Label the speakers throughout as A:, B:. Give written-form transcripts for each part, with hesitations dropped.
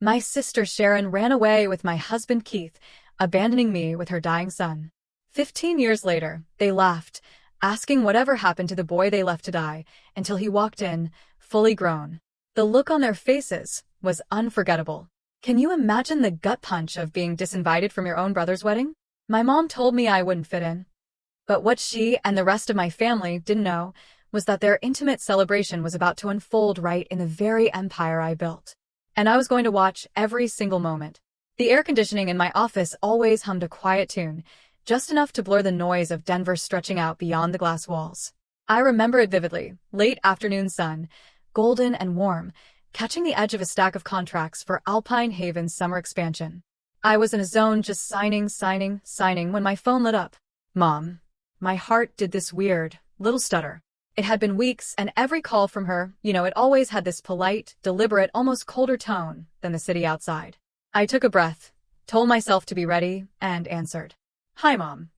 A: My sister Sharon ran away with my husband Keith, abandoning me with her dying son. 15 years later, they laughed, asking whatever happened to the boy they left to die, until he walked in, fully grown. The look on their faces was unforgettable. Can you imagine the gut punch of being disinvited from your own brother's wedding? My mom told me I wouldn't fit in. But what she and the rest of my family didn't know was that their intimate celebration was about to unfold right in the very empire I built. And I was going to watch every single moment. The air conditioning in my office always hummed a quiet tune, just enough to blur the noise of Denver stretching out beyond the glass walls. I remember it vividly, late afternoon sun, golden and warm, catching the edge of a stack of contracts for Alpine Haven's summer expansion. I was in a zone just signing when my phone lit up. Mom. My heart did this weird, little stutter. It had been weeks, and every call from her, it always had this polite, deliberate, almost colder tone than the city outside. I took a breath, told myself to be ready, and answered. Hi, Mom.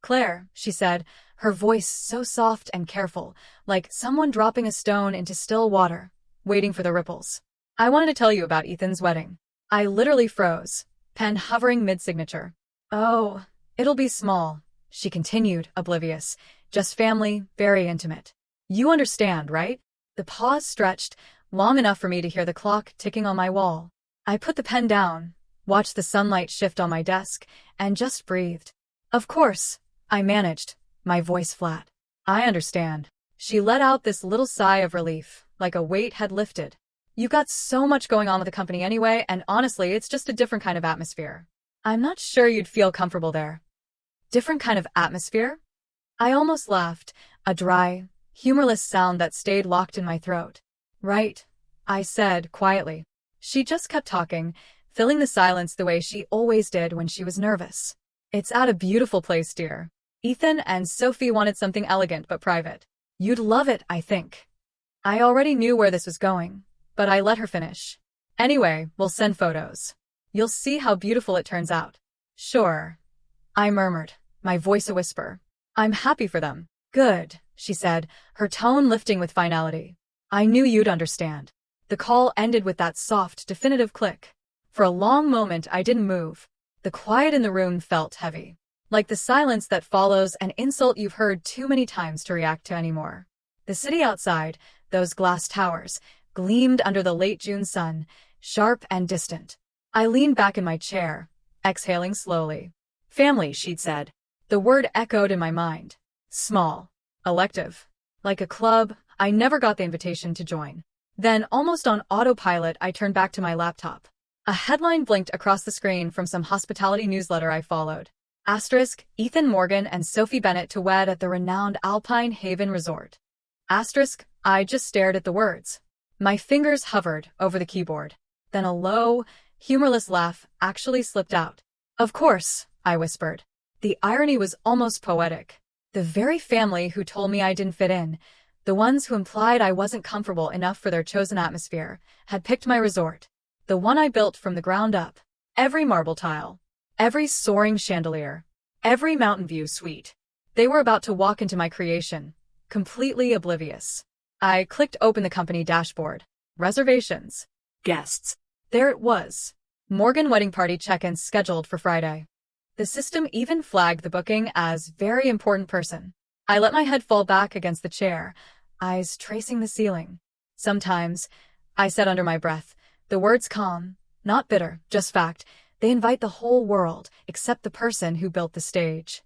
A: Claire, she said, her voice so soft and careful, like someone dropping a stone into still water, waiting for the ripples. I wanted to tell you about Ethan's wedding. I literally froze, pen hovering mid-signature. Oh, it'll be small, she continued, oblivious. Just family, very intimate. You understand, right? The pause stretched, long enough for me to hear the clock ticking on my wall. I put the pen down, watched the sunlight shift on my desk, and just breathed. Of course, I managed, my voice flat. I understand. She let out this little sigh of relief, like a weight had lifted. You've got so much going on with the company anyway, and honestly, it's just a different kind of atmosphere. I'm not sure you'd feel comfortable there. Different kind of atmosphere? I almost laughed, a dry, humorless sound that stayed locked in my throat. Right, I said quietly. She just kept talking, filling the silence the way she always did when she was nervous. It's at a beautiful place, dear. Ethan and Sophie wanted something elegant but private. You'd love it, I think. I already knew where this was going, but I let her finish. Anyway, we'll send photos. You'll see how beautiful it turns out. Sure. I murmured, my voice a whisper. I'm happy for them. Good, she said, her tone lifting with finality. I knew you'd understand. The call ended with that soft, definitive click. For a long moment I didn't move. The quiet in the room felt heavy. Like the silence that follows an insult you've heard too many times to react to anymore. The city outside, those glass towers, gleamed under the late June sun, sharp and distant. I leaned back in my chair, exhaling slowly. Family, she'd said. The word echoed in my mind. Small. Elective. Like a club, I never got the invitation to join. Then, almost on autopilot, I turned back to my laptop. A headline blinked across the screen from some hospitality newsletter I followed. Asterisk, Ethan Morgan and Sophie Bennett to wed at the renowned Alpine Haven Resort. Asterisk, I just stared at the words. My fingers hovered over the keyboard. Then a low, humorless laugh actually slipped out. Of course, I whispered. The irony was almost poetic. The very family who told me I didn't fit in, the ones who implied I wasn't comfortable enough for their chosen atmosphere, had picked my resort. The one I built from the ground up. Every marble tile. Every soaring chandelier. Every mountain view suite. They were about to walk into my creation, completely oblivious. I clicked open the company dashboard. Reservations. Guests. There it was. Morgan wedding party check-in scheduled for Friday. The system even flagged the booking as very important person. I let my head fall back against the chair, eyes tracing the ceiling. Sometimes, I said under my breath, the words calm, not bitter, just fact. They invite the whole world, except the person who built the stage.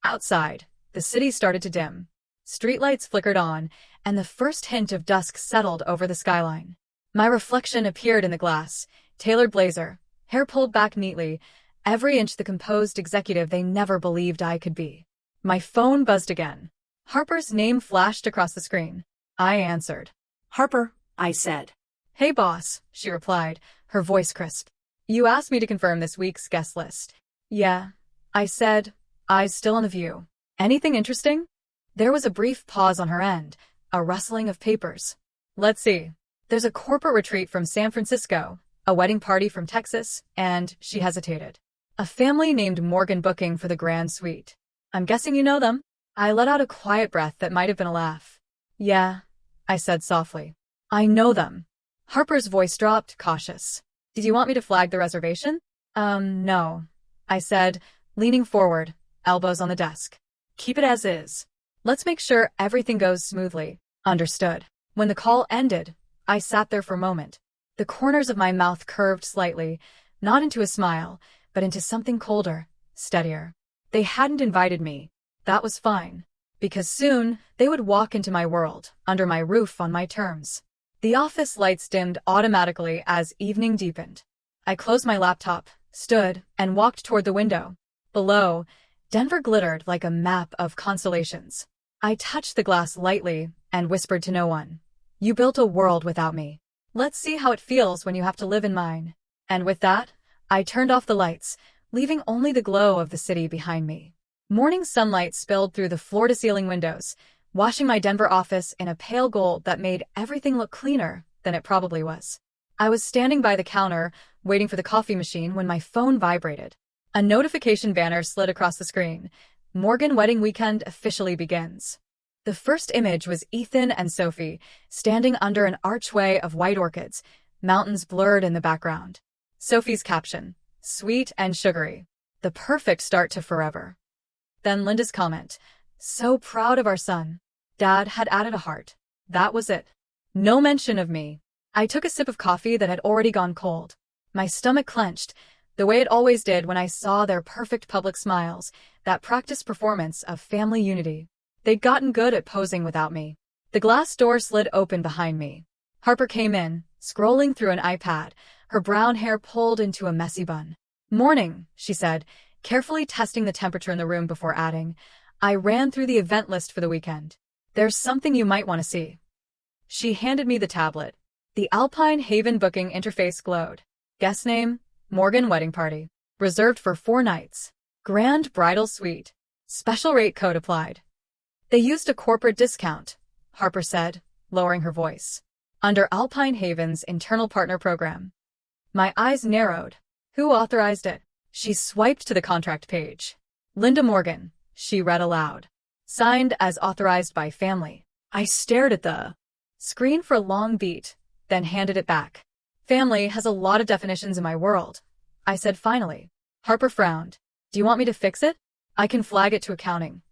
A: Outside, the city started to dim. Streetlights flickered on, and the first hint of dusk settled over the skyline. My reflection appeared in the glass, tailored blazer, hair pulled back neatly, every inch the composed executive they never believed I could be. My phone buzzed again. Harper's name flashed across the screen. I answered.
B: Harper, I said.
A: Hey boss, she replied, her voice crisp. You asked me to confirm this week's guest list. Yeah, I said, eyes still on the view. Anything interesting? There was a brief pause on her end, a rustling of papers. Let's see. There's a corporate retreat from San Francisco, a wedding party from Texas, and, she hesitated, a family named Morgan booking for the grand suite. I'm guessing you know them? I let out a quiet breath that might have been a laugh. Yeah, I said softly. I know them. Harper's voice dropped, cautious. Did you want me to flag the reservation? No, I said, leaning forward, elbows on the desk. Keep it as is. Let's make sure everything goes smoothly. Understood. When the call ended, I sat there for a moment. The corners of my mouth curved slightly, not into a smile, but into something colder, steadier. They hadn't invited me. That was fine. Because soon, they would walk into my world, under my roof on my terms. The office lights dimmed automatically as evening deepened. I closed my laptop, stood, and walked toward the window. Below, Denver glittered like a map of constellations. I touched the glass lightly and whispered to no one. You built a world without me. Let's see how it feels when you have to live in mine. And with that, I turned off the lights, leaving only the glow of the city behind me. Morning sunlight spilled through the floor-to-ceiling windows, washing my Denver office in a pale gold that made everything look cleaner than it probably was. I was standing by the counter, waiting for the coffee machine when my phone vibrated. A notification banner slid across the screen. Morgan wedding weekend officially begins. The first image was Ethan and Sophie, standing under an archway of white orchids, mountains blurred in the background. Sophie's caption, sweet and sugary. The perfect start to forever. Then Linda's comment, so proud of our son. Dad had added a heart. That was it. No mention of me. I took a sip of coffee that had already gone cold. My stomach clenched, the way it always did when I saw their perfect public smiles, that practiced performance of family unity. They'd gotten good at posing without me. The glass door slid open behind me. Harper came in, scrolling through an iPad, her brown hair pulled into a messy bun. Morning, she said, carefully testing the temperature in the room before adding, I ran through the event list for the weekend. There's something you might want to see. She handed me the tablet. The Alpine Haven booking interface glowed. Guest name, Morgan wedding party. Reserved for 4 nights. Grand bridal suite. Special rate code applied. They used a corporate discount, Harper said, lowering her voice. Under Alpine Haven's internal partner program. My eyes narrowed. Who authorized it? She swiped to the contract page. Linda Morgan, she read aloud. Signed as authorized by family. I stared at the screen for a long beat, then handed it back. Family has a lot of definitions in my world, I said finally. Harper frowned. Do you want me to fix it? I can flag it to accounting.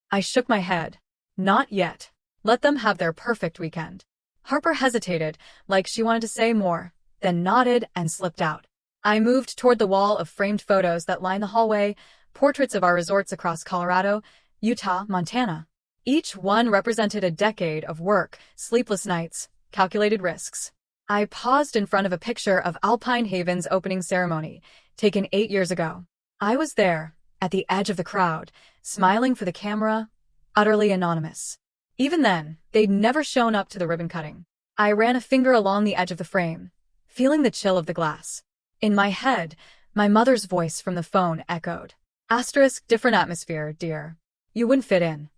A: I shook my head. Not yet. Let them have their perfect weekend. Harper hesitated, like she wanted to say more, then nodded and slipped out. I moved toward the wall of framed photos that lined the hallway, portraits of our resorts across Colorado, Utah, Montana. Each one represented a decade of work, sleepless nights, calculated risks. I paused in front of a picture of Alpine Haven's opening ceremony, taken 8 years ago. I was there, at the edge of the crowd, smiling for the camera, utterly anonymous. Even then, they'd never shown up to the ribbon cutting. I ran a finger along the edge of the frame, feeling the chill of the glass. In my head, my mother's voice from the phone echoed. Asterisk, different atmosphere, dear. You wouldn't fit in.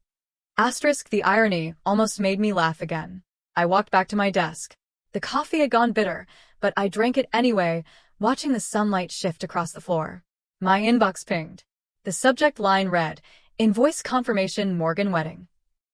A: Asterisk, the irony almost made me laugh again. I walked back to my desk. The coffee had gone bitter, but I drank it anyway, watching the sunlight shift across the floor. My inbox pinged. The subject line read, Invoice confirmation Morgan wedding.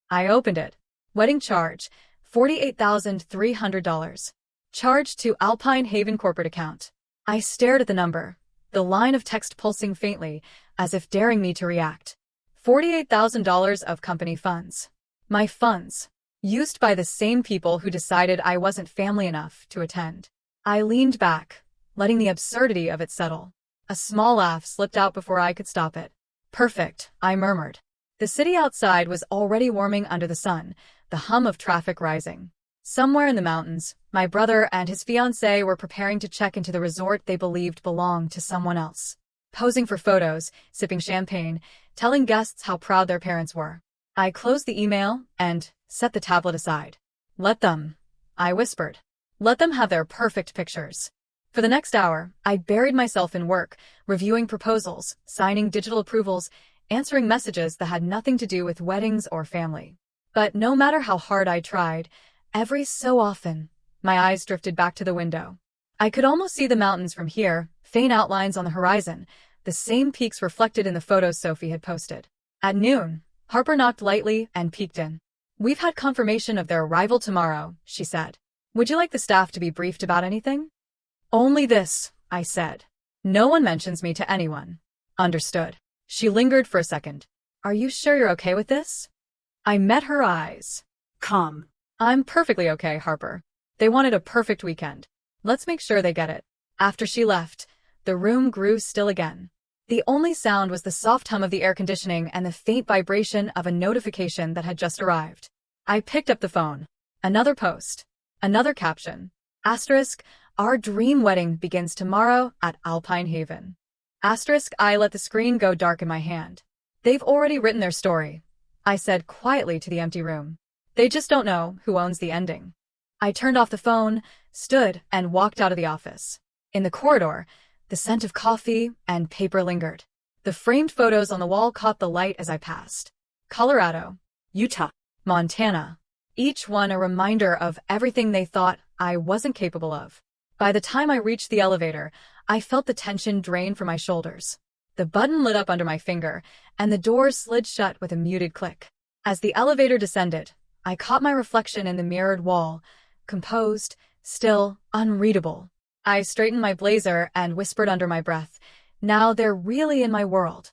A: I opened it. Wedding charge, $48,300. Charged to Alpine Haven corporate account. I stared at the number, the line of text pulsing faintly, as if daring me to react. $48,000 of company funds. My funds. Used by the same people who decided I wasn't family enough to attend. I leaned back, letting the absurdity of it settle. A small laugh slipped out before I could stop it. Perfect, I murmured. The city outside was already warming under the sun, the hum of traffic rising. Somewhere in the mountains, my brother and his fiancée were preparing to check into the resort they believed belonged to someone else. Posing for photos, sipping champagne, telling guests how proud their parents were. I closed the email and set the tablet aside. Let them, I whispered. Let them have their perfect pictures. For the next hour, I buried myself in work, reviewing proposals, signing digital approvals, answering messages that had nothing to do with weddings or family. But no matter how hard I tried, every so often, my eyes drifted back to the window. I could almost see the mountains from here, faint outlines on the horizon, the same peaks reflected in the photos Sophie had posted. At noon, Harper knocked lightly and peeked in. We've had confirmation of their arrival tomorrow, she said. Would you like the staff to be briefed about anything? Only this, I said. No one mentions me to anyone. Understood. She lingered for a second. Are you sure you're okay with this? I met her eyes.
B: Come.
A: I'm perfectly okay, Harper. They wanted a perfect weekend. Let's make sure they get it. After she left, the room grew still again. The only sound was the soft hum of the air conditioning and the faint vibration of a notification that had just arrived. I picked up the phone. Another post. Another caption. Asterisk, our dream wedding begins tomorrow at Alpine Haven. Asterisk, I let the screen go dark in my hand. They've already written their story, I said quietly to the empty room. They just don't know who owns the ending. I turned off the phone, stood, and walked out of the office. In the corridor, the scent of coffee and paper lingered. The framed photos on the wall caught the light as I passed. Colorado,
B: Utah.
A: Montana. Each one a reminder of everything they thought I wasn't capable of. By the time I reached the elevator, I felt the tension drain from my shoulders. The button lit up under my finger, and the doors slid shut with a muted click. As the elevator descended, I caught my reflection in the mirrored wall, composed, still, unreadable. I straightened my blazer and whispered under my breath, now they're really in my world.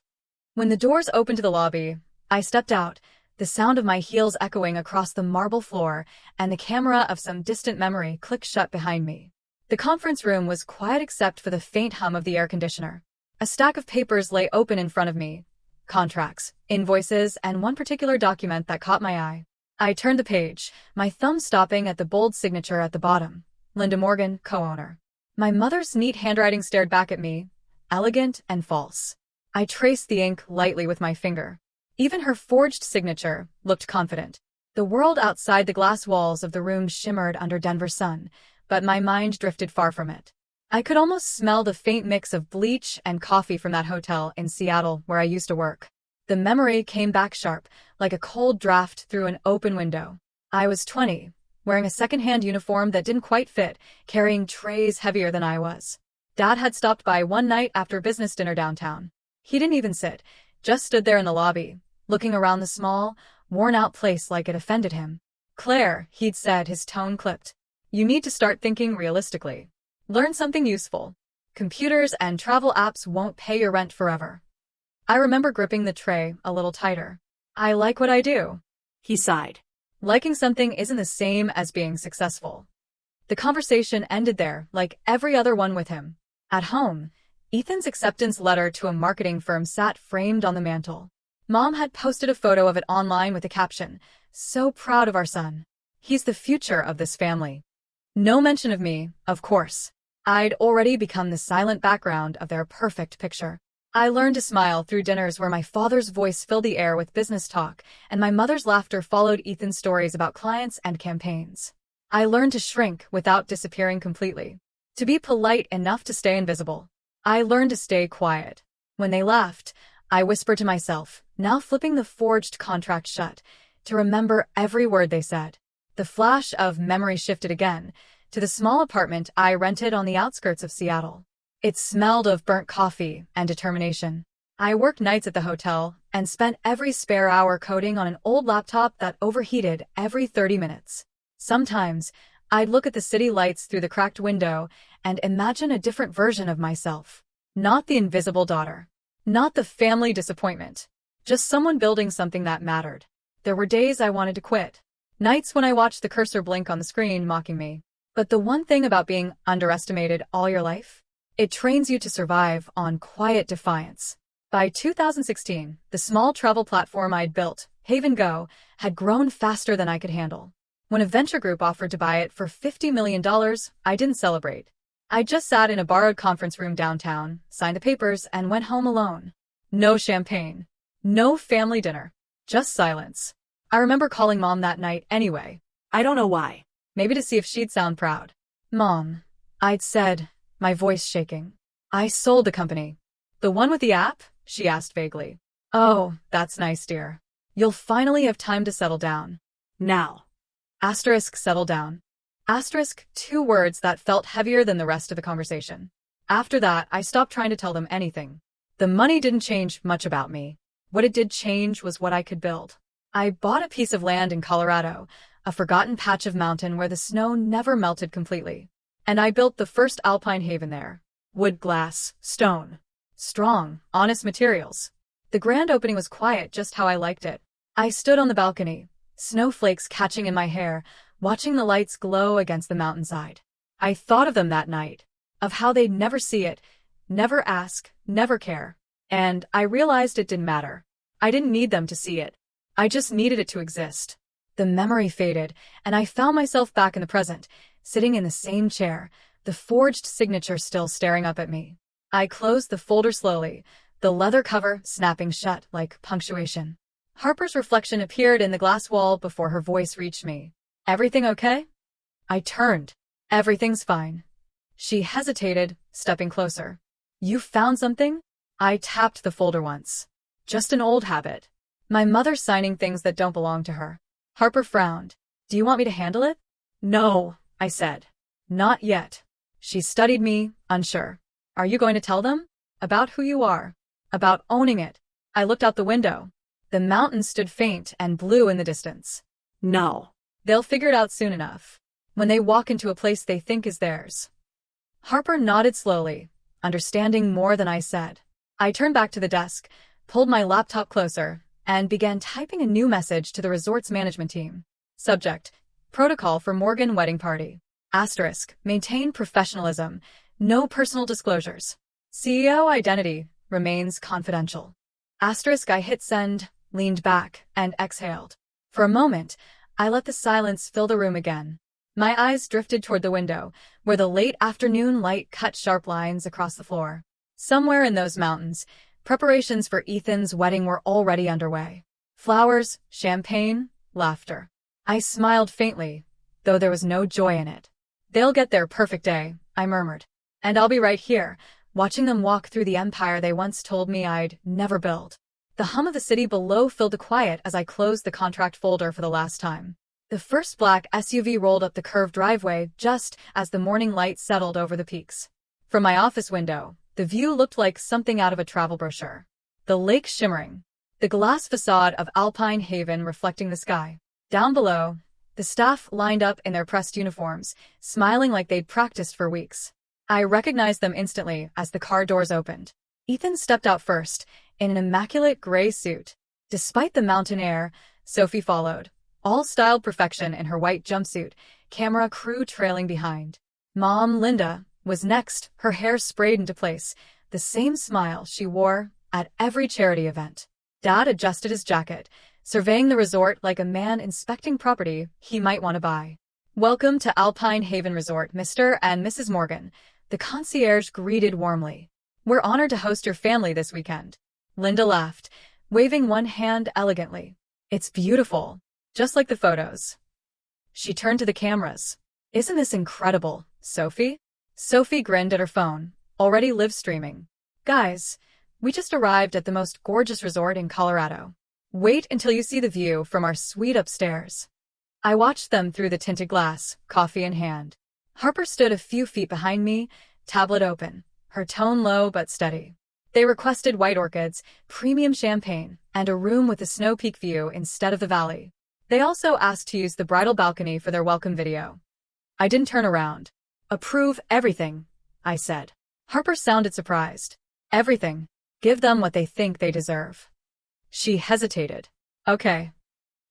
A: When the doors opened to the lobby, I stepped out, the sound of my heels echoing across the marble floor, and the camera of some distant memory clicked shut behind me. The conference room was quiet except for the faint hum of the air conditioner. A stack of papers lay open in front of me. Contracts, invoices, and one particular document that caught my eye. I turned the page, my thumb stopping at the bold signature at the bottom. Linda Morgan, co-owner. My mother's neat handwriting stared back at me, elegant and false. I traced the ink lightly with my finger. Even her forged signature looked confident. The world outside the glass walls of the room shimmered under Denver's sun, but my mind drifted far from it. I could almost smell the faint mix of bleach and coffee from that hotel in Seattle where I used to work. The memory came back sharp, like a cold draft through an open window. I was 20, wearing a second-hand uniform that didn't quite fit, carrying trays heavier than I was. Dad had stopped by one night after business dinner downtown. He didn't even sit, just stood there in the lobby, looking around the small, worn-out place like it offended him. Claire, he'd said, his tone clipped. You need to start thinking realistically. Learn something useful. Computers and travel apps won't pay your rent forever. I remember gripping the tray a little tighter. I like what I do.
B: He sighed.
A: Liking something isn't the same as being successful. The conversation ended there, like every other one with him. At home, Ethan's acceptance letter to a marketing firm sat framed on the mantel. Mom had posted a photo of it online with a caption, "So proud of our son. He's the future of this family." No mention of me, of course. I'd already become the silent background of their perfect picture. I learned to smile through dinners where my father's voice filled the air with business talk, and my mother's laughter followed Ethan's stories about clients and campaigns. I learned to shrink without disappearing completely. To be polite enough to stay invisible. I learned to stay quiet. When they laughed, I whispered to myself, now flipping the forged contract shut, to remember every word they said. The flash of memory shifted again, to the small apartment I rented on the outskirts of Seattle. It smelled of burnt coffee and determination. I worked nights at the hotel and spent every spare hour coding on an old laptop that overheated every 30 minutes. Sometimes, I'd look at the city lights through the cracked window and imagine a different version of myself. Not the invisible daughter. Not the family disappointment. Just someone building something that mattered. There were days I wanted to quit. Nights when I watched the cursor blink on the screen mocking me. But the one thing about being underestimated all your life? It trains you to survive on quiet defiance. By 2016, the small travel platform I'd built, Haven Go, had grown faster than I could handle. When a venture group offered to buy it for $50 million, I didn't celebrate. I just sat in a borrowed conference room downtown, signed the papers, and went home alone. No champagne. No family dinner. Just silence. I remember calling Mom that night anyway.
B: I don't know why.
A: Maybe to see if she'd sound proud. Mom, I'd said, my voice shaking. I sold the company. The one with the app? She asked vaguely. Oh, that's nice, dear. You'll finally have time to settle down.
B: Now.
A: Asterisk settle down. Asterisk, 2 words that felt heavier than the rest of the conversation. After that, I stopped trying to tell them anything. The money didn't change much about me. What it did change was what I could build. I bought a piece of land in Colorado, a forgotten patch of mountain where the snow never melted completely. And I built the first alpine haven there. Wood, glass, stone. Strong, honest materials. The grand opening was quiet, just how I liked it. I stood on the balcony, snowflakes catching in my hair, watching the lights glow against the mountainside. I thought of them that night, of how they'd never see it, never ask, never care. And I realized it didn't matter. I didn't need them to see it. I just needed it to exist. The memory faded, and I found myself back in the present, sitting in the same chair, the forged signature still staring up at me. I closed the folder slowly, the leather cover snapping shut like punctuation. Harper's reflection appeared in the glass wall before her voice reached me. "Everything okay?" I turned. "Everything's fine." She hesitated, stepping closer. "You found something?" I tapped the folder once. "Just an old habit. My mother signing things that don't belong to her." Harper frowned. "Do you want me to handle it?" "No," I said. "Not yet." She studied me, unsure. "Are you going to tell them? About who you are? About owning it?" I looked out the window. The mountains stood faint and blue in the distance.
B: No.
A: "They'll figure it out soon enough. When they walk into a place they think is theirs." Harper nodded slowly, understanding more than I said. I turned back to the desk, pulled my laptop closer, and began typing a new message to the resort's management team. Subject: Protocol for Morgan wedding party. Asterisk: Maintain professionalism. No personal disclosures. CEO identity remains confidential. Asterisk. I hit send, leaned back, and exhaled. For a moment, I let the silence fill the room again. My eyes drifted toward the window, where the late afternoon light cut sharp lines across the floor. Somewhere in those mountains, preparations for Ethan's wedding were already underway. Flowers, champagne, laughter. I smiled faintly, though there was no joy in it. "They'll get their perfect day," I murmured. "And I'll be right here, watching them walk through the empire they once told me I'd never build." The hum of the city below filled the quiet as I closed the contract folder for the last time. The first black SUV rolled up the curved driveway just as the morning light settled over the peaks. From my office window, the view looked like something out of a travel brochure. The lake shimmering, the glass facade of Alpine Haven reflecting the sky. Down below, the staff lined up in their pressed uniforms, smiling like they'd practiced for weeks. I recognized them instantly as the car doors opened. Ethan stepped out first, in an immaculate gray suit. Despite the mountain air, Sophie followed, all styled perfection in her white jumpsuit, camera crew trailing behind. Mom, Linda, was next, her hair sprayed into place, the same smile she wore at every charity event. Dad adjusted his jacket, surveying the resort like a man inspecting property he might want to buy. "Welcome to Alpine Haven Resort, Mr. and Mrs. Morgan," the concierge greeted warmly. "We're honored to host your family this weekend." Linda laughed, waving one hand elegantly. "It's beautiful, just like the photos." She turned to the cameras. "Isn't this incredible, Sophie?" Sophie grinned at her phone, already live streaming. "Guys, we just arrived at the most gorgeous resort in Colorado. Wait until you see the view from our suite upstairs." I watched them through the tinted glass, coffee in hand. Harper stood a few feet behind me, tablet open, her tone low but steady. They requested white orchids, premium champagne, and a room with a snow peak view instead of the valley. They also asked to use the bridal balcony for their welcome video. I didn't turn around. "Approve everything," I said. Harper sounded surprised. "Everything. Give them what they think they deserve." She hesitated. "Okay."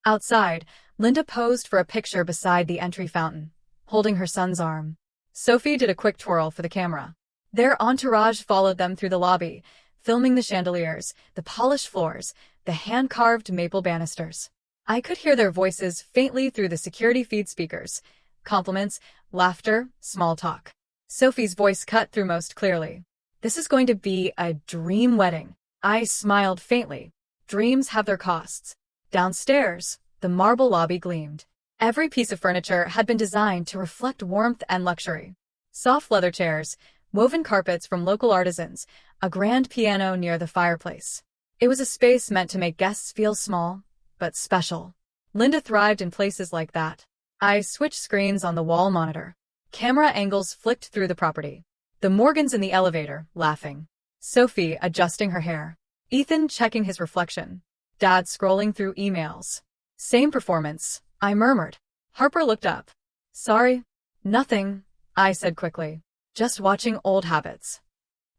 A: Outside, Linda posed for a picture beside the entry fountain, holding her son's arm. Sophie did a quick twirl for the camera. Their entourage followed them through the lobby, filming the chandeliers, the polished floors, the hand-carved maple banisters. I could hear their voices faintly through the security feed speakers. Compliments, laughter, small talk. Sophie's voice cut through most clearly. "This is going to be a dream wedding." I smiled faintly. Dreams have their costs. Downstairs, the marble lobby gleamed. Every piece of furniture had been designed to reflect warmth and luxury. Soft leather chairs, woven carpets from local artisans, a grand piano near the fireplace. It was a space meant to make guests feel small, but special. Linda thrived in places like that. I switched screens on the wall monitor. Camera angles flicked through the property. The Morgans in the elevator, laughing. Sophie adjusting her hair. Ethan checking his reflection. Dad scrolling through emails. "Same performance," I murmured. Harper looked up. "Sorry." "Nothing. I said quickly. Just watching old habits.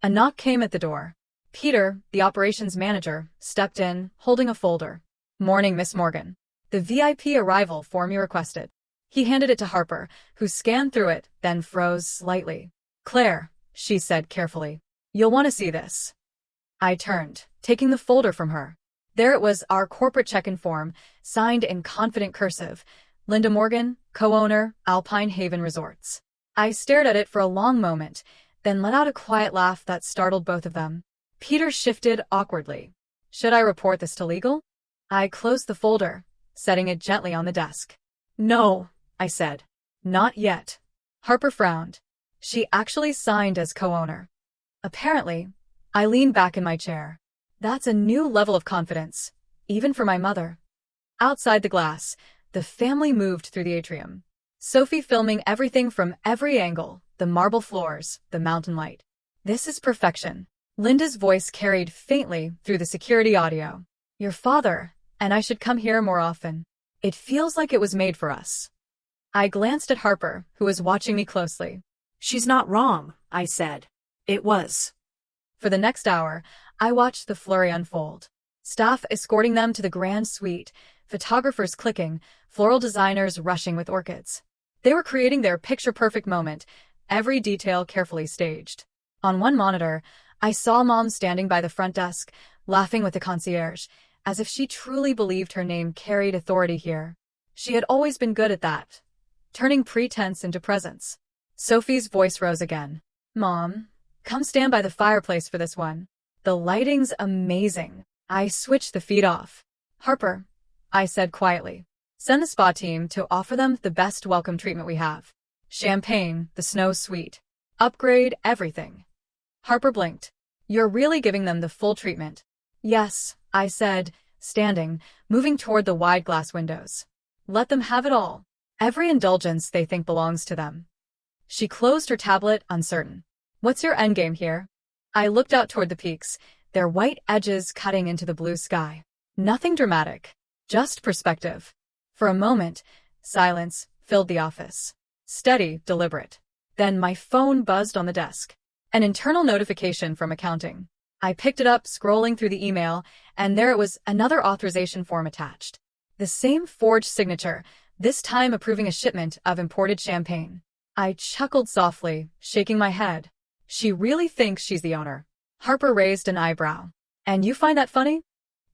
A: A knock came at the door. Peter, the operations manager, stepped in, holding a folder. Morning, Miss Morgan. The VIP arrival form you requested. He handed it to Harper, who scanned through it, then froze slightly. Claire, she said carefully. You'll want to see this. I turned, taking the folder from her. There it was, our corporate check-in form, signed in confident cursive. Linda Morgan, co-owner, Alpine Haven Resorts. I stared at it for a long moment, then let out a quiet laugh that startled both of them. Peter shifted awkwardly. Should I report this to legal? I closed the folder, setting it gently on the desk. No, I said. Not yet. Harper frowned. She actually signed as co-owner. Apparently. I leaned back in my chair. That's a new level of confidence, even for my mother. Outside the glass, the family moved through the atrium. Sophie filming everything from every angle, the marble floors, the mountain light. This is perfection. Linda's voice carried faintly through the security audio. Your father, and I should come here more often. It feels like it was made for us. I glanced at Harper, who was watching me closely.
B: She's not wrong, I said. It was.
A: For the next hour, I watched the flurry unfold. Staff escorting them to the grand suite, photographers clicking, floral designers rushing with orchids. They were creating their picture-perfect moment, every detail carefully staged. On one monitor, I saw Mom standing by the front desk, laughing with the concierge, as if she truly believed her name carried authority here. She had always been good at that, turning pretense into presence. Sophie's voice rose again. Mom, come stand by the fireplace for this one. The lighting's amazing. I switched the feed off. Harper, I said quietly, send the spa team to offer them the best welcome treatment we have. Champagne, the snow suite. Upgrade everything. Harper blinked. You're really giving them the full treatment. Yes, I said, standing, moving toward the wide glass windows. Let them have it all. Every indulgence they think belongs to them. She closed her tablet, uncertain. What's your endgame here? I looked out toward the peaks, their white edges cutting into the blue sky. Nothing dramatic, just perspective. For a moment, silence filled the office. Steady, deliberate. Then my phone buzzed on the desk. An internal notification from accounting. I picked it up, scrolling through the email, and there it was, another authorization form attached. The same forged signature, this time approving a shipment of imported champagne. I chuckled softly, shaking my head. She really thinks she's the owner. Harper raised an eyebrow. And you find that funny?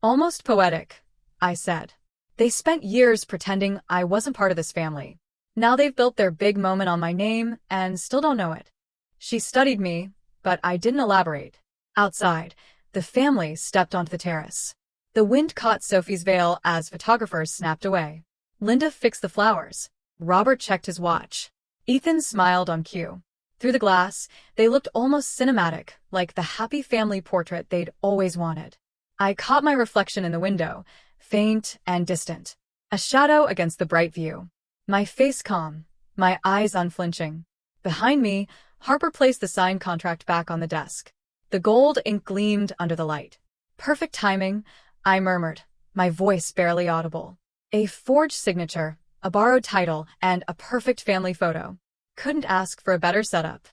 A: Almost poetic, I said. They spent years pretending I wasn't part of this family. Now they've built their big moment on my name and still don't know it. She studied me, but I didn't elaborate. Outside, the family stepped onto the terrace. The wind caught Sophie's veil as photographers snapped away. Linda fixed the flowers. Robert checked his watch. Ethan smiled on cue. Through the glass, they looked almost cinematic, like the happy family portrait they'd always wanted. I caught my reflection in the window, faint and distant. A shadow against the bright view. My face calm, my eyes unflinching. Behind me, Harper placed the signed contract back on the desk. The gold ink gleamed under the light. Perfect timing, I murmured, my voice barely audible. A forged signature, a borrowed title, and a perfect family photo. Couldn't ask for a better setup.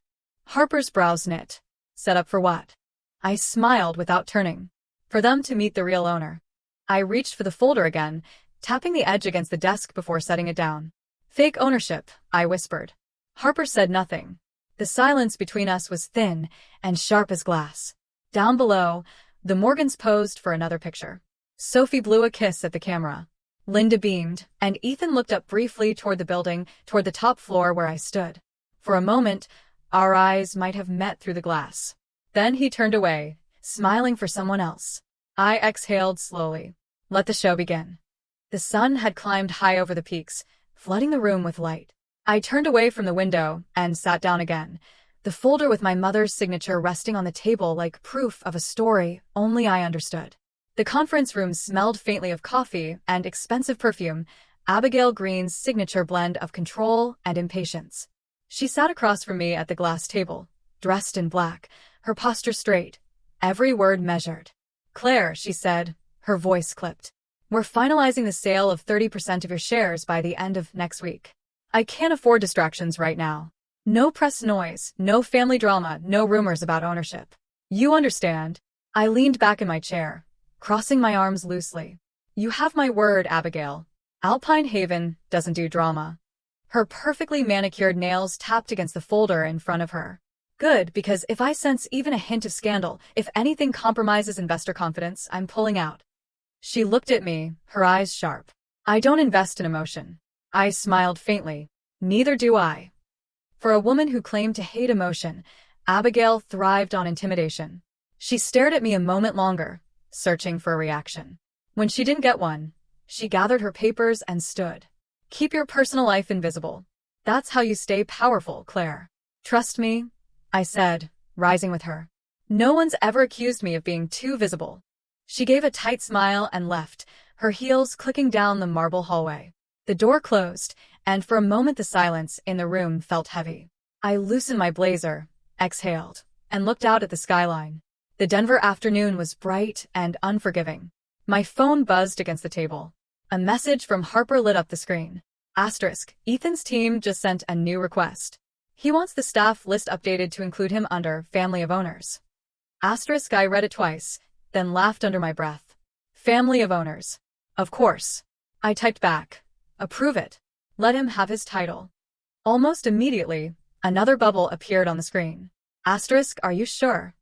A: Harper's brows knit. Set up for what? I smiled without turning. For them to meet the real owner. I reached for the folder again, tapping the edge against the desk before setting it down. Fake ownership, I whispered. Harper said nothing. The silence between us was thin and sharp as glass. Down below, the Morgans posed for another picture. Sophie blew a kiss at the camera. Linda beamed, and Ethan looked up briefly toward the building, toward the top floor where I stood. For a moment, our eyes might have met through the glass. Then he turned away, smiling for someone else. I exhaled slowly. Let the show begin. The sun had climbed high over the peaks, flooding the room with light. I turned away from the window and sat down again, the folder with my mother's signature resting on the table like proof of a story only I understood. The conference room smelled faintly of coffee and expensive perfume, Abigail Green's signature blend of control and impatience. She sat across from me at the glass table, dressed in black, her posture straight, every word measured. Claire, she said, her voice clipped. We're finalizing the sale of 30% of your shares by the end of next week. I can't afford distractions right now. No press noise, no family drama, no rumors about ownership. You understand? I leaned back in my chair, crossing my arms loosely. You have my word, Abigail. Alpine Haven doesn't do drama. Her perfectly manicured nails tapped against the folder in front of her. Good, because if I sense even a hint of scandal, if anything compromises investor confidence, I'm pulling out. She looked at me, her eyes sharp. I don't invest in emotion. I smiled faintly. Neither do I. For a woman who claimed to hate emotion, Abigail thrived on intimidation. She stared at me a moment longer, searching for a reaction. When she didn't get one, she gathered her papers and stood. Keep your personal life invisible. That's how you stay powerful, Claire. Trust me, I said, rising with her. No one's ever accused me of being too visible. She gave a tight smile and left, her heels clicking down the marble hallway. The door closed, and for a moment the silence in the room felt heavy. I loosened my blazer, exhaled, and looked out at the skyline. The Denver afternoon was bright and unforgiving. My phone buzzed against the table. A message from Harper lit up the screen. Asterisk, Ethan's team just sent a new request. He wants the staff list updated to include him under Family of Owners. Asterisk, I read it twice, then laughed under my breath. Family of Owners. Of course. I typed back. Approve it. Let him have his title. Almost immediately, another bubble appeared on the screen. Asterisk, are you sure?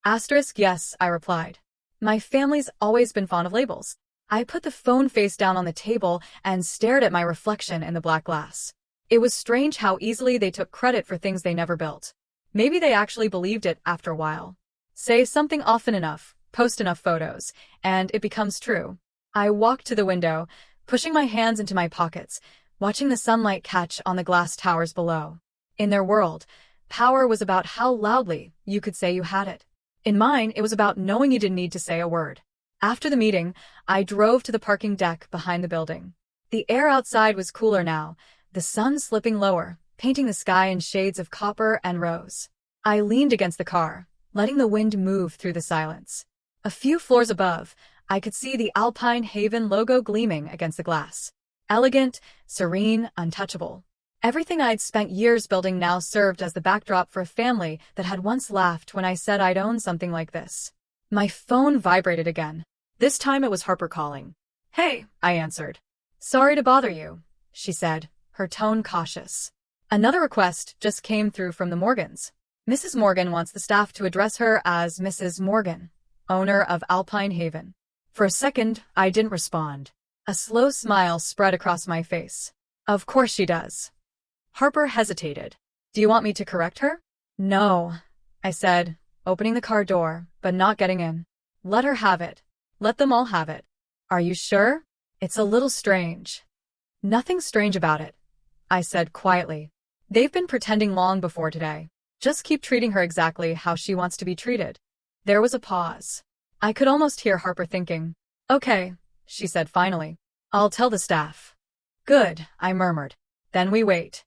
A: Asterisk, yes, I replied. My family's always been fond of labels. I put the phone face down on the table and stared at my reflection in the black glass. It was strange how easily they took credit for things they never built. Maybe they actually believed it after a while. Say something often enough, post enough photos, and it becomes true. I walked to the window, pushing my hands into my pockets, watching the sunlight catch on the glass towers below. In their world, power was about how loudly you could say you had it. In mine, it was about knowing you didn't need to say a word. After the meeting, I drove to the parking deck behind the building. The air outside was cooler now, the sun slipping lower, painting the sky in shades of copper and rose. I leaned against the car, letting the wind move through the silence. A few floors above, I could see the Alpine Haven logo gleaming against the glass. Elegant, serene, untouchable. Everything I'd spent years building now served as the backdrop for a family that had once laughed when I said I'd own something like this. My phone vibrated again. This time it was Harper calling. Hey, I answered. Sorry to bother you, she said, her tone cautious. Another request just came through from the Morgans. Mrs. Morgan wants the staff to address her as Mrs. Morgan, owner of Alpine Haven. For a second, I didn't respond. A slow smile spread across my face. Of course she does. Harper hesitated. Do you want me to correct her? No, I said, opening the car door, but not getting in. Let her have it. Let them all have it. Are you sure? It's a little strange. Nothing strange about it, I said quietly. They've been pretending long before today. Just keep treating her exactly how she wants to be treated. There was a pause. I could almost hear Harper thinking. Okay, she said finally. I'll tell the staff. Good, I murmured. Then we wait.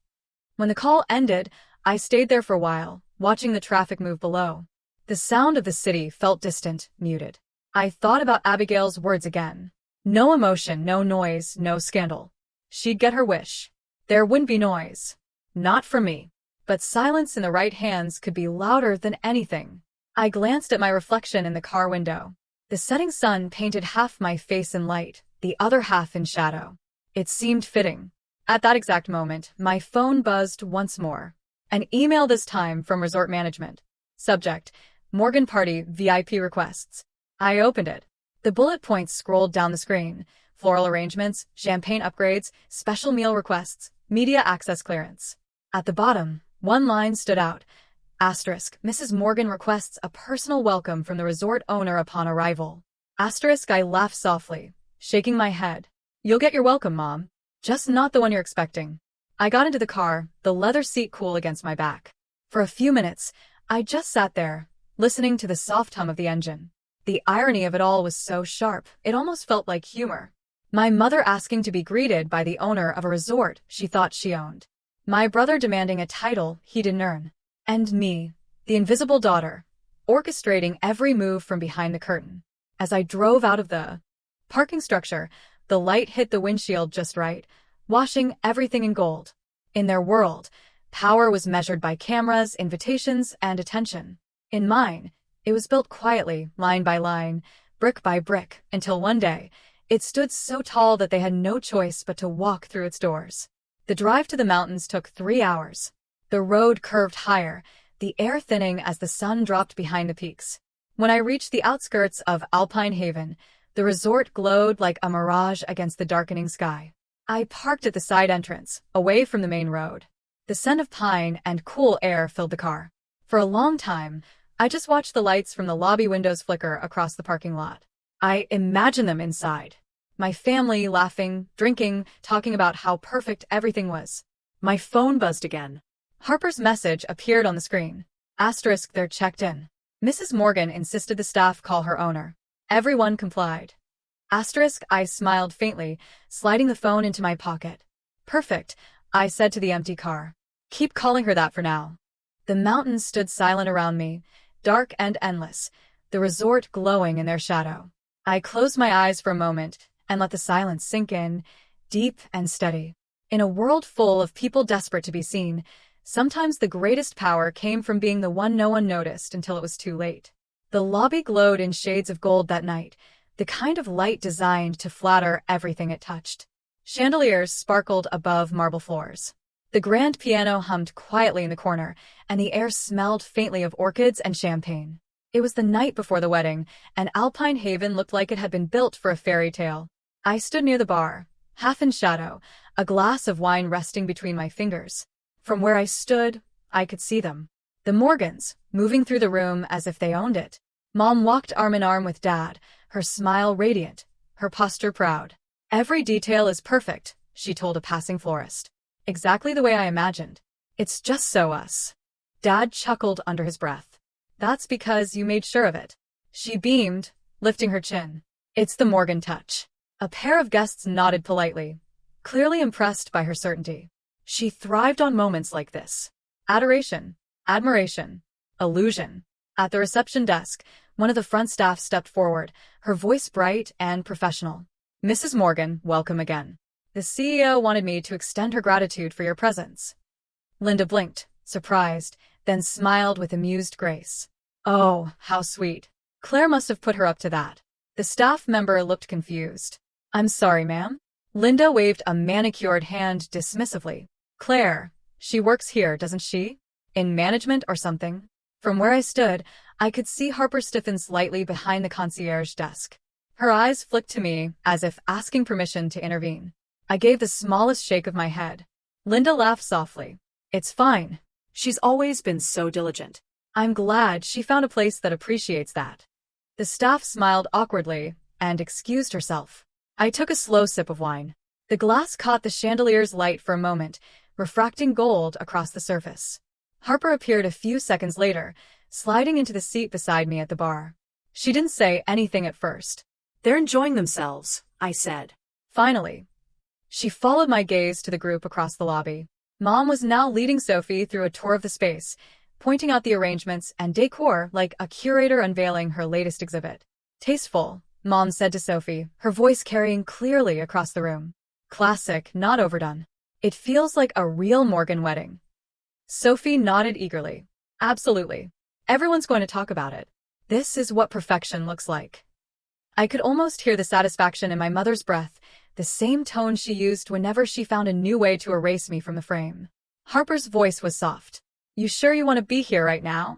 A: When the call ended, I stayed there for a while, watching the traffic move below. The sound of the city felt distant, muted. I thought about Abigail's words again. No emotion, no noise, no scandal. She'd get her wish. There wouldn't be noise. Not from me. But silence in the right hands could be louder than anything. I glanced at my reflection in the car window. The setting sun painted half my face in light, the other half in shadow. It seemed fitting. At that exact moment, my phone buzzed once more. An email this time from Resort Management. Subject: Morgan Party VIP requests. I opened it. The bullet points scrolled down the screen. Floral arrangements, champagne upgrades, special meal requests, media access clearance. At the bottom, one line stood out. Asterisk, Mrs. Morgan requests a personal welcome from the resort owner upon arrival. Asterisk, I laughed softly, shaking my head. You'll get your welcome, Mom. Just not the one you're expecting. I got into the car, the leather seat cool against my back. For a few minutes, I just sat there, listening to the soft hum of the engine. The irony of it all was so sharp, it almost felt like humor. My mother asking to be greeted by the owner of a resort she thought she owned. My brother demanding a title he didn't earn. And me, the invisible daughter, orchestrating every move from behind the curtain. As I drove out of the parking structure, the light hit the windshield just right, washing everything in gold. In their world, Power was measured by cameras, invitations, and attention. In mine, it was built quietly, line by line, brick by brick, until one day, it stood so tall that they had no choice but to walk through its doors. The drive to the mountains took 3 hours. The road curved higher, the air thinning as the sun dropped behind the peaks. When I reached the outskirts of Alpine Haven, the resort glowed like a mirage against the darkening sky. I parked at the side entrance, away from the main road. The scent of pine and cool air filled the car. For a long time, I just watched the lights from the lobby windows flicker across the parking lot. I imagined them inside. My family laughing, drinking, talking about how perfect everything was.
B: My phone buzzed again.
A: Harper's message appeared on the screen. Asterisk, they're checked in. Mrs. Morgan insisted the staff call her owner. Everyone complied. Asterisk, I smiled faintly, sliding the phone into my pocket. Perfect, I said to the empty car. Keep calling her that for now. The mountains stood silent around me, dark and endless, the resort glowing in their shadow. I closed my eyes for a moment and let the silence sink in, deep and steady. In a world full of people desperate to be seen, sometimes the greatest power came from being the one no one noticed until it was too late. The lobby glowed in shades of gold that night, the kind of light designed to flatter everything it touched. Chandeliers sparkled above marble floors. The grand piano hummed quietly in the corner, and the air smelled faintly of orchids and champagne. It was the night before the wedding, and Alpine Haven looked like it had been built for a fairy tale. I stood near the bar, half in shadow, a glass of wine resting between my fingers. From where I stood, I could see them. The Morgans, moving through the room as if they owned it. Mom walked arm in arm with Dad, her smile radiant, her posture proud. Every detail is perfect, she told a passing florist. Exactly the way I imagined. It's just so us. Dad chuckled under his breath. That's because you made sure of it. She beamed, lifting her chin. It's the Morgan touch. A pair of guests nodded politely, clearly impressed by her certainty. She thrived on moments like this. Adoration, admiration, illusion. At the reception desk, one of the front staff stepped forward, her voice bright and professional. Mrs. Morgan, welcome again. The CEO wanted me to extend her gratitude for your presence. Linda blinked, surprised, then smiled with amused grace. Oh, how sweet. Claire must have put her up to that. The staff member looked confused. I'm sorry, ma'am. Linda waved a manicured hand dismissively. Claire, she works here, doesn't she? In management or something? From where I stood, I could see Harper stiffen slightly behind the concierge desk. Her eyes flicked to me, as if asking permission to intervene. I gave the smallest shake of my head. Linda laughed softly. It's fine.
B: She's always been so diligent.
A: I'm glad she found a place that appreciates that. The staff smiled awkwardly and excused herself. I took a slow sip of wine. The glass caught the chandelier's light for a moment, refracting gold across the surface. Harper appeared a few seconds later, sliding into the seat beside me at the bar. She didn't say anything at first.
B: They're enjoying themselves, I said.
A: Finally, she followed my gaze to the group across the lobby. Mom was now leading Sophie through a tour of the space, pointing out the arrangements and decor like a curator unveiling her latest exhibit. Tasteful, Mom said to Sophie, her voice carrying clearly across the room. Classic, not overdone. It feels like a real Morgan wedding. Sophie nodded eagerly. Absolutely. Everyone's going to talk about it. This is what perfection looks like. I could almost hear the satisfaction in my mother's breath, the same tone she used whenever she found a new way to erase me from the frame. Harper's voice was soft. You sure you want to be here right now?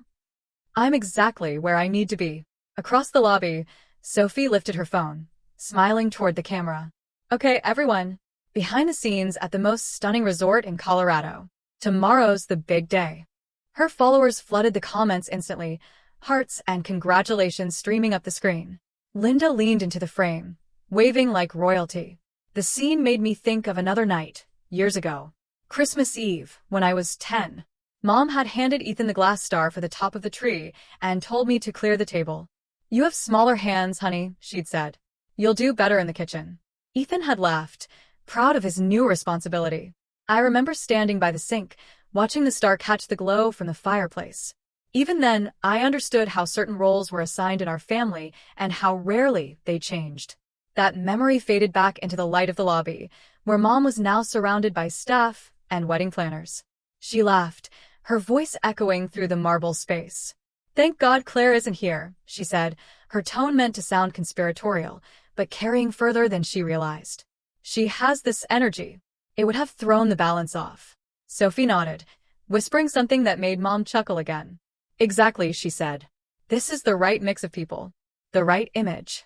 A: I'm exactly where I need to be. Across the lobby, Sophie lifted her phone, smiling toward the camera. Okay, everyone. Behind the scenes at the most stunning resort in Colorado. Tomorrow's the big day. Her followers flooded the comments instantly, hearts and congratulations streaming up the screen. Linda leaned into the frame, waving like royalty. The scene made me think of another night, years ago. Christmas Eve, when I was 10. Mom had handed Ethan the glass star for the top of the tree and told me to clear the table. You have smaller hands, honey, she'd said. You'll do better in the kitchen. Ethan had laughed, proud of his new responsibility. I remember standing by the sink, watching the star catch the glow from the fireplace. Even then, I understood how certain roles were assigned in our family and how rarely they changed. That memory faded back into the light of the lobby, where Mom was now surrounded by staff and wedding planners. She laughed, her voice echoing through the marble space. Thank God Claire isn't here, she said, her tone meant to sound conspiratorial, but carrying further than she realized. She has this energy. It would have thrown the balance off. Sophie nodded, whispering something that made Mom chuckle again. Exactly, she said. This is the right mix of people. The right image.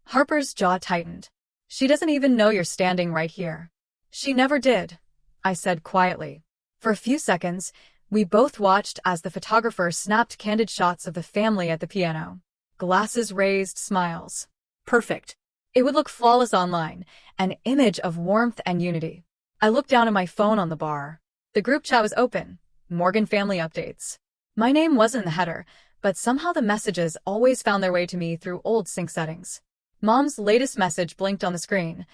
A: Harper's jaw tightened. She doesn't even know you're standing right here. She never did, I said quietly. For a few seconds, we both watched as the photographer snapped candid shots of the family at the piano. Glasses raised, smiles.
B: Perfect.
A: It would look flawless online, an image of warmth and unity. I looked down at my phone on the bar. The group chat was open. Morgan family updates. My name wasn't in the header, but somehow the messages always found their way to me through old sync settings. Mom's latest message blinked on the screen.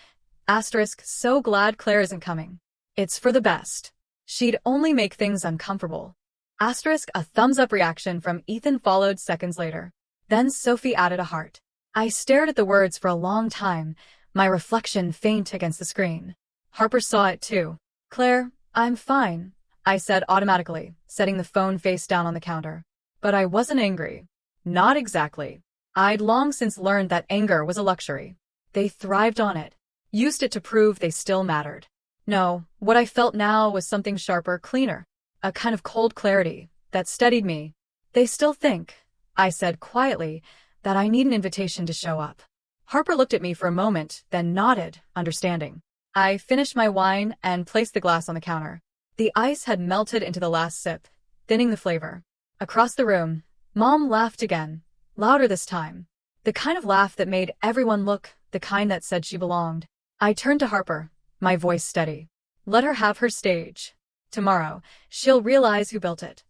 A: Asterisk, so glad Claire isn't coming. It's for the best. She'd only make things uncomfortable. Asterisk, a thumbs-up reaction from Ethan followed seconds later. Then Sophie added a heart. I stared at the words for a long time, my reflection faint against the screen. Harper saw it too. Claire, I'm fine, I said automatically, setting the phone face down on the counter. But I wasn't angry. Not exactly. I'd long since learned that anger was a luxury. They thrived on it. Used it to prove they still mattered. No, what I felt now was something sharper, cleaner. A kind of cold clarity that steadied me. They still think, I said quietly, that I need an invitation to show up. Harper looked at me for a moment, then nodded, understanding. I finished my wine and placed the glass on the counter. The ice had melted into the last sip, thinning the flavor. Across the room, Mom laughed again, louder this time. The kind of laugh that made everyone look, the kind that said she belonged. I turned to Harper, my voice steady. Let her have her stage. Tomorrow, she'll realize who built it.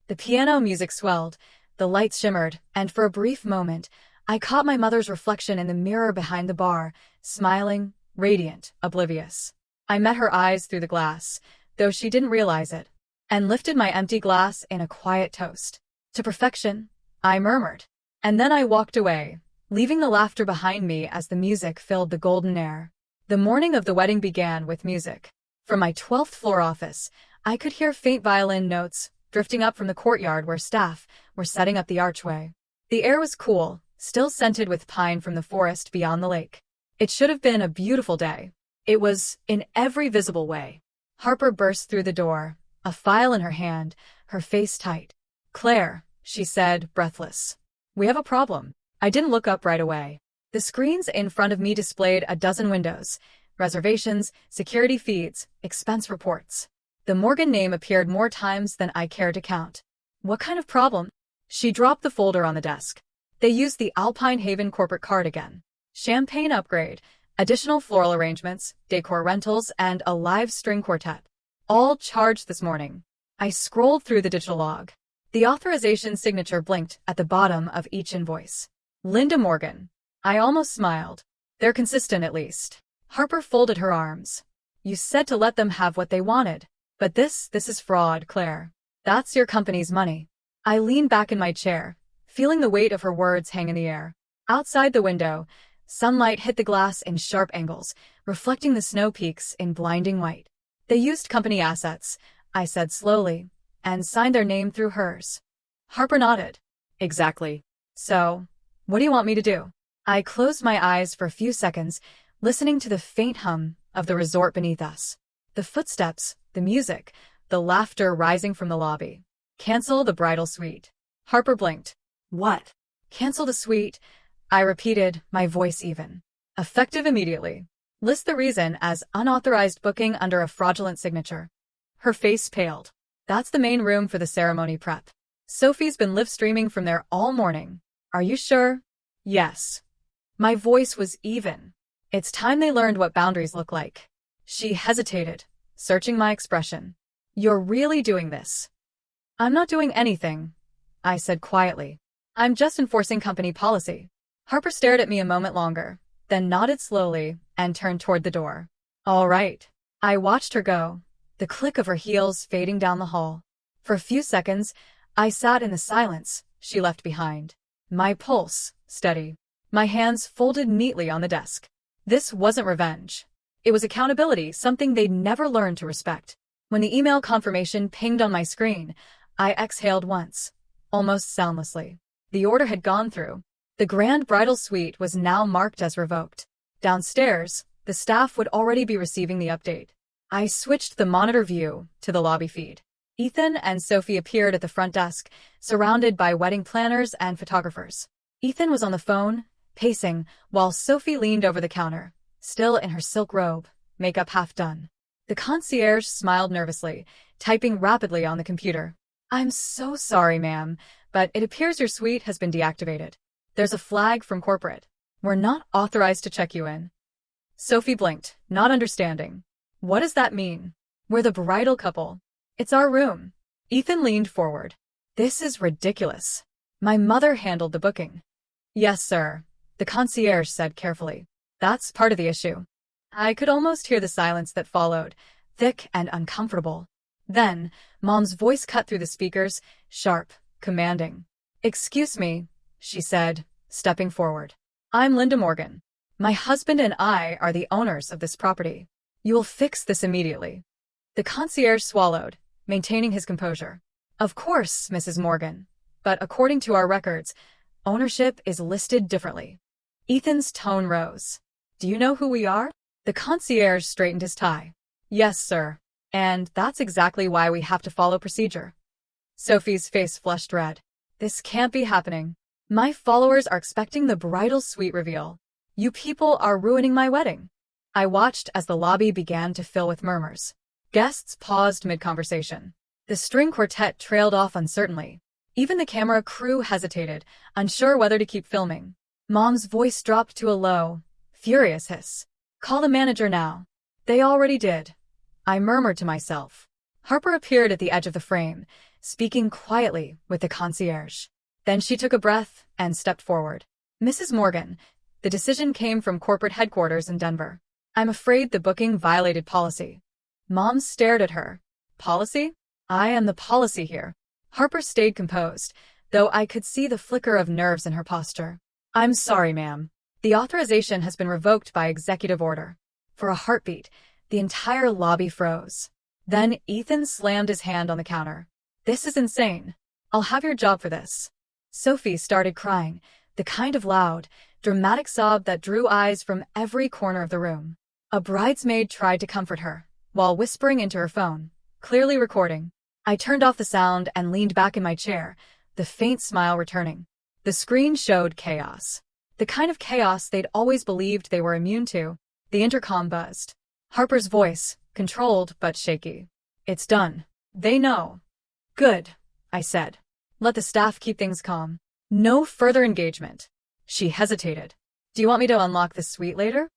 A: The piano music swelled, the lights shimmered, and for a brief moment, I caught my mother's reflection in the mirror behind the bar, smiling, radiant, oblivious. I met her eyes through the glass, though she didn't realize it, and lifted my empty glass in a quiet toast. To perfection, I murmured. And then I walked away, leaving the laughter behind me as the music filled the golden air. The morning of the wedding began with music. From my 12th floor office, I could hear faint violin notes drifting up from the courtyard where staff were setting up the archway. The air was cool, still scented with pine from the forest beyond the lake. It should have been a beautiful day. It was, in every visible way. Harper burst through the door, a file in her hand, her face tight. Claire, she said, breathless. We have a problem. I didn't look up right away. The screens in front of me displayed a dozen windows, reservations, security feeds, expense reports. The Morgan name appeared more times than I cared to count. What kind of problem? She dropped the folder on the desk. They used the Alpine Haven corporate card again. Champagne upgrade, additional floral arrangements, decor rentals, and a live string quartet. All charged this morning. I scrolled through the digital log. The authorization signature blinked at the bottom of each invoice. Linda Morgan. I almost smiled. They're consistent at least. Harper folded her arms. You said to let them have what they wanted. But this is fraud, Claire. That's your company's money. I leaned back in my chair, feeling the weight of her words hang in the air. Outside the window, sunlight hit the glass in sharp angles, reflecting the snow peaks in blinding white. They used company assets, I said slowly, and signed their name through hers. Harper nodded. Exactly. So, what do you want me to do? I closed my eyes for a few seconds, listening to the faint hum of the resort beneath us. The footsteps, the music, the laughter rising from the lobby. Cancel the bridal suite. Harper blinked.
B: What?
A: Cancel the suite, I repeated, my voice even. Effective immediately. List the reason as unauthorized booking under a fraudulent signature. Her face paled. That's the main room for the ceremony prep. Sophie's been live streaming from there all morning. Are you sure? Yes. My voice was even. It's time they learned what boundaries look like. She hesitated, searching my expression. You're really doing this? I'm not doing anything, I said quietly. I'm just enforcing company policy. Harper stared at me a moment longer, then nodded slowly and turned toward the door. All right. I watched her go, the click of her heels fading down the hall. For a few seconds, I sat in the silence she left behind. My pulse steady. My hands folded neatly on the desk. This wasn't revenge. It was accountability, something they'd never learned to respect. When the email confirmation pinged on my screen, I exhaled once, almost soundlessly. The order had gone through. The grand bridal suite was now marked as revoked. Downstairs, the staff would already be receiving the update. I switched the monitor view to the lobby feed. Ethan and Sophie appeared at the front desk, surrounded by wedding planners and photographers. Ethan was on the phone, pacing, while Sophie leaned over the counter, still in her silk robe, makeup half done. The concierge smiled nervously, typing rapidly on the computer. "I'm so sorry, ma'am, but it appears your suite has been deactivated. There's a flag from corporate. We're not authorized to check you in." Sophie blinked, not understanding. "What does that mean? We're the bridal couple. It's our room." Ethan leaned forward. "This is ridiculous. My mother handled the booking." "Yes, sir," the concierge said carefully. "That's part of the issue." I could almost hear the silence that followed, thick and uncomfortable. Then, Mom's voice cut through the speakers, sharp, commanding. "Excuse me," she said, stepping forward. "I'm Linda Morgan. My husband and I are the owners of this property. You will fix this immediately." The concierge swallowed, maintaining his composure. "Of course, Mrs. Morgan, but according to our records, ownership is listed differently." Ethan's tone rose. "Do you know who we are?" The concierge straightened his tie. "Yes, sir. And that's exactly why we have to follow procedure." Sophie's face flushed red. "This can't be happening. My followers are expecting the bridal suite reveal. You people are ruining my wedding." I watched as the lobby began to fill with murmurs. Guests paused mid-conversation. The string quartet trailed off uncertainly. Even the camera crew hesitated, unsure whether to keep filming. Mom's voice dropped to a low, furious hiss. "Call the manager now." "They already did," I murmured to myself. Harper appeared at the edge of the frame, speaking quietly with the concierge. Then she took a breath and stepped forward. "Mrs. Morgan, the decision came from corporate headquarters in Denver. I'm afraid the booking violated policy." Mom stared at her. "Policy? I am the policy here." Harper stayed composed, though I could see the flicker of nerves in her posture. "I'm sorry, ma'am. The authorization has been revoked by executive order." For a heartbeat, the entire lobby froze. Then Ethan slammed his hand on the counter. "This is insane. I'll have your job for this." Sophie started crying, the kind of loud, dramatic sob that drew eyes from every corner of the room. A bridesmaid tried to comfort her, while whispering into her phone, clearly recording. I turned off the sound and leaned back in my chair, the faint smile returning. The screen showed chaos. The kind of chaos they'd always believed they were immune to. The intercom buzzed. Harper's voice, controlled but shaky. "It's done. They know." "Good," I said. "Let the staff keep things calm. No further engagement." She hesitated. "Do you want me to unlock the suite later?"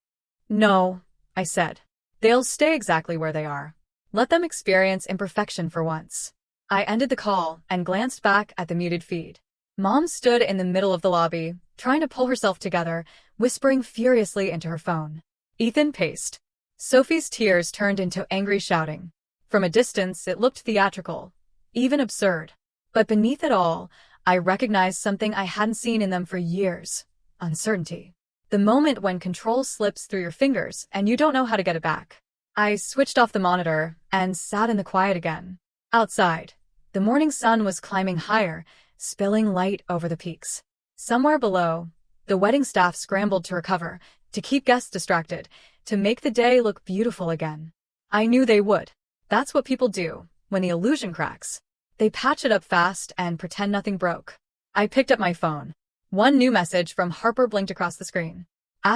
A: "No," I said. "They'll stay exactly where they are. Let them experience imperfection for once." I ended the call and glanced back at the muted feed. Mom stood in the middle of the lobby, trying to pull herself together, whispering furiously into her phone. Ethan paced. Sophie's tears turned into angry shouting. From a distance, it looked theatrical, even absurd. But beneath it all, I recognized something I hadn't seen in them for years: uncertainty. The moment when control slips through your fingers and you don't know how to get it back. I switched off the monitor and sat in the quiet again. Outside, the morning sun was climbing higher, spilling light over the peaks. Somewhere below, the wedding staff scrambled to recover, to keep guests distracted, to make the day look beautiful again. I knew they would. That's what people do when the illusion cracks. They patch it up fast and pretend nothing broke. I picked up my phone. One new message from Harper blinked across the screen.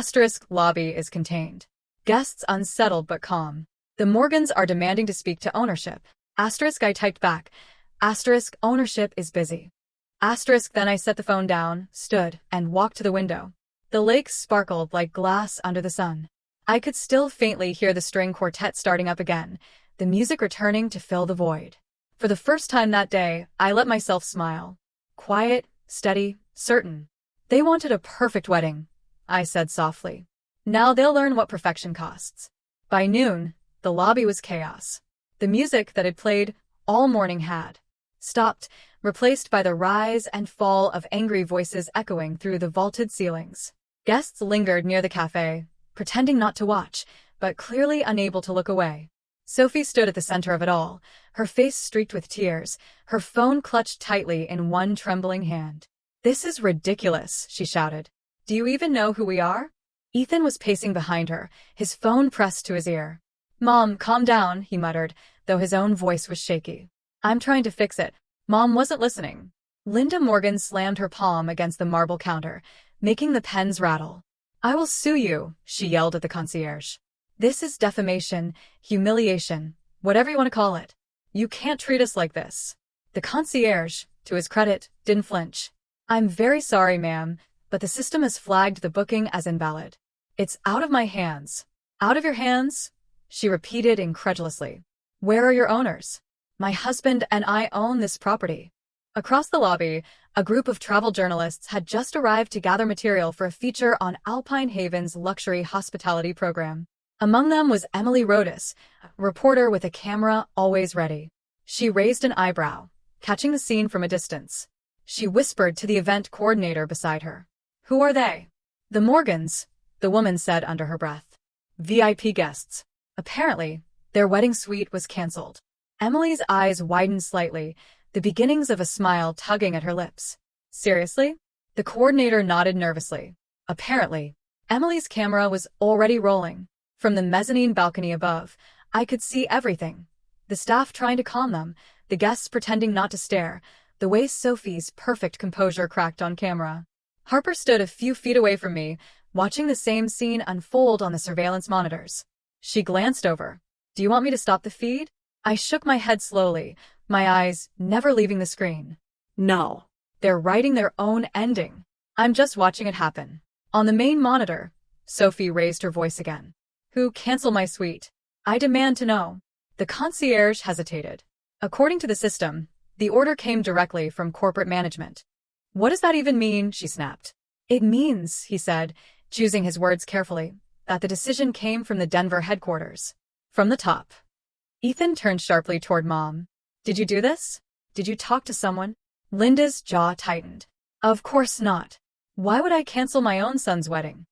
A: * lobby is contained. Guests unsettled but calm. The Morgans are demanding to speak to ownership. * I typed back. * ownership is busy. Then I set the phone down, stood, and walked to the window. The lake sparkled like glass under the sun. I could still faintly hear the string quartet starting up again, the music returning to fill the void. For the first time that day, I let myself smile. Quiet, steady, certain. "They wanted a perfect wedding," I said softly. "Now they'll learn what perfection costs." By noon, the lobby was chaos. The music that had played all morning had stopped, replaced by the rise and fall of angry voices echoing through the vaulted ceilings. Guests lingered near the cafe, pretending not to watch, but clearly unable to look away. Sophie stood at the center of it all, her face streaked with tears, her phone clutched tightly in one trembling hand. "This is ridiculous," she shouted. "Do you even know who we are?" Ethan was pacing behind her, his phone pressed to his ear. "Mom, calm down," he muttered, though his own voice was shaky. "I'm trying to fix it." Mom wasn't listening. Linda Morgan slammed her palm against the marble counter, making the pens rattle. "I will sue you," she yelled at the concierge. "This is defamation, humiliation, whatever you want to call it. You can't treat us like this." The concierge, to his credit, didn't flinch. "I'm very sorry, ma'am, but the system has flagged the booking as invalid. It's out of my hands." "Out of your hands?" she repeated incredulously. "Where are your owners?" "My husband and I own this property." Across the lobby, a group of travel journalists had just arrived to gather material for a feature on Alpine Haven's luxury hospitality program. Among them was Emily Rodas, a reporter with a camera always ready. She raised an eyebrow, catching the scene from a distance. She whispered to the event coordinator beside her. "Who are they?" "The Morgans," the woman said under her breath. "VIP guests. Apparently, their wedding suite was cancelled." Emily's eyes widened slightly, the beginnings of a smile tugging at her lips. "Seriously?" The coordinator nodded nervously. Apparently, Emily's camera was already rolling. From the mezzanine balcony above, I could see everything. The staff trying to calm them, the guests pretending not to stare, the way Sophie's perfect composure cracked on camera. Harper stood a few feet away from me, watching the same scene unfold on the surveillance monitors. She glanced over. "Do you want me to stop the feed?" I shook my head slowly, my eyes never leaving the screen.
B: No.
A: "They're writing their own ending. I'm just watching it happen." On the main monitor, Sophie raised her voice again. "Who canceled my suite? I demand to know." The concierge hesitated. "According to the system, the order came directly from corporate management." "What does that even mean?" she snapped. "It means," he said, choosing his words carefully, "that the decision came from the Denver headquarters. From the top." Ethan turned sharply toward Mom. "Did you do this? Did you talk to someone?" Linda's jaw tightened. "Of course not. Why would I cancel my own son's wedding?"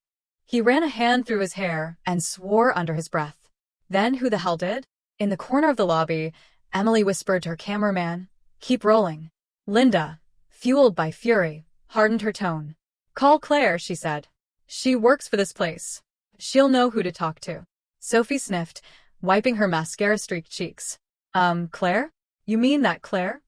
A: He ran a hand through his hair and swore under his breath. "Then who the hell did?" In the corner of the lobby, Emily whispered to her cameraman, "Keep rolling." Linda, fueled by fury, hardened her tone. "Call Claire," she said. "She works for this place. She'll know who to talk to." Sophie sniffed, wiping her mascara-streaked cheeks. Claire? You mean that Claire?"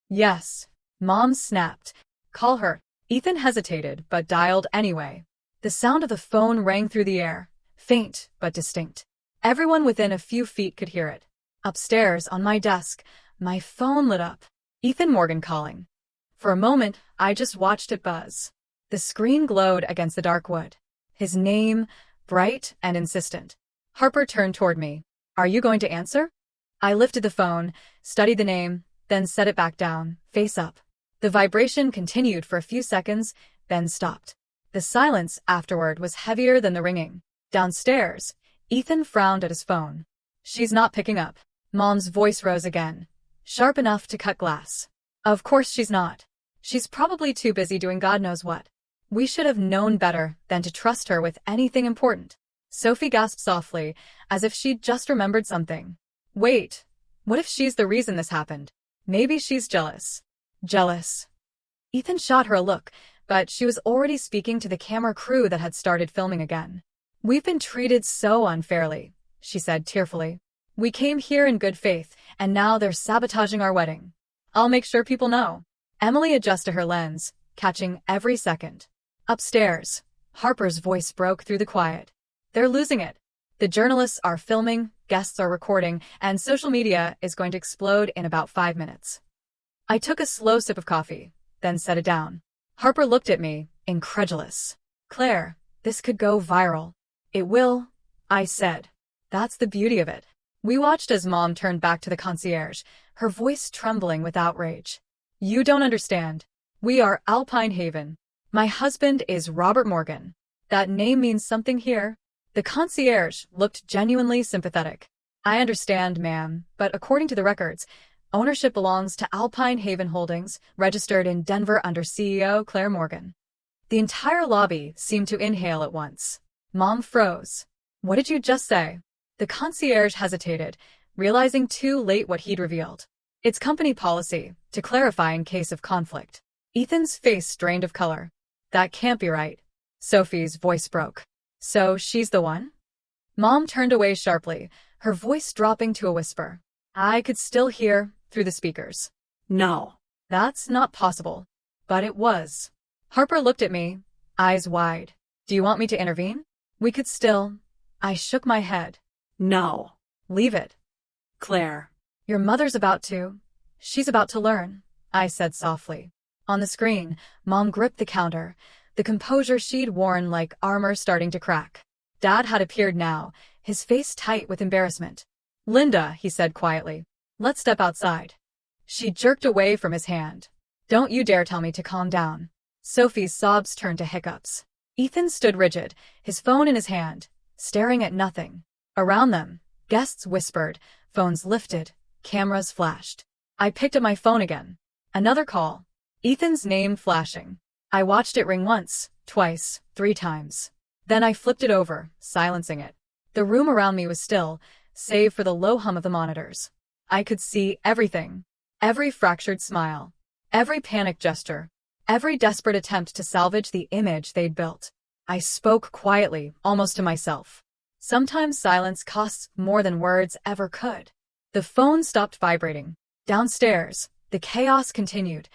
A: "Yes." Mom snapped. "Call her." Ethan hesitated, but dialed anyway. The sound of the phone rang through the air, faint but distinct. Everyone within a few feet could hear it. Upstairs, on my desk, my phone lit up. Ethan Morgan calling. For a moment, I just watched it buzz. The screen glowed against the dark wood. His name, bright and insistent. Harper turned toward me. "Are you going to answer?" I lifted the phone, studied the name, then set it back down, face up. The vibration continued for a few seconds, then stopped. The silence afterward was heavier than the ringing. Downstairs, Ethan frowned at his phone. "She's not picking up." Mom's voice rose again, sharp enough to cut glass. "Of course she's not. She's probably too busy doing God knows what. We should have known better than to trust her with anything important." Sophie gasped softly, as if she'd just remembered something. "Wait, what if she's the reason this happened? Maybe she's jealous." "Jealous?" Ethan shot her a look, but she was already speaking to the camera crew that had started filming again. "We've been treated so unfairly," she said tearfully. "We came here in good faith, and now they're sabotaging our wedding. I'll make sure people know." Emily adjusted her lens, catching every second. Upstairs, Harper's voice broke through the quiet. "They're losing it. The journalists are filming, guests are recording, and social media is going to explode in about 5 minutes." I took a slow sip of coffee, then set it down. Harper looked at me, incredulous. "Claire, this could go viral." "It will," I said. "That's the beauty of it." We watched as Mom turned back to the concierge, her voice trembling with outrage. "You don't understand. We are Alpine Haven. My husband is Robert Morgan. That name means something here." The concierge looked genuinely sympathetic. "I understand, ma'am, but according to the records, ownership belongs to Alpine Haven Holdings, registered in Denver under CEO Claire Morgan." The entire lobby seemed to inhale at once. Mom froze. "What did you just say?" The concierge hesitated, realizing too late what he'd revealed. It's company policy to clarify in case of conflict. Ethan's face drained of color. That can't be right. Sophie's voice broke. So she's the one? Mom turned away sharply, her voice dropping to a whisper. I could still hear through the speakers.
B: No.
A: That's not possible. But it was. Harper looked at me, eyes wide. Do you want me to intervene? We could still. I shook my head.
B: No.
A: Leave it.
B: Claire.
A: Your mother's about to. She's about to learn, I said softly. On the screen, Mom gripped the counter, the composure she'd worn like armor starting to crack. Dad had appeared now, his face tight with embarrassment. Linda, he said quietly. Let's step outside. She jerked away from his hand. Don't you dare tell me to calm down. Sophie's sobs turned to hiccups. Ethan stood rigid, his phone in his hand, staring at nothing. Around them, guests whispered, phones lifted, cameras flashed. I picked up my phone again. Another call. Ethan's name flashing. I watched it ring once, twice, 3 times. Then I flipped it over, silencing it. The room around me was still, save for the low hum of the monitors. I could see everything. Every fractured smile. Every panicked gesture. Every desperate attempt to salvage the image they'd built. I spoke quietly, almost to myself. Sometimes silence costs more than words ever could. The phone stopped vibrating. Downstairs, the chaos continued,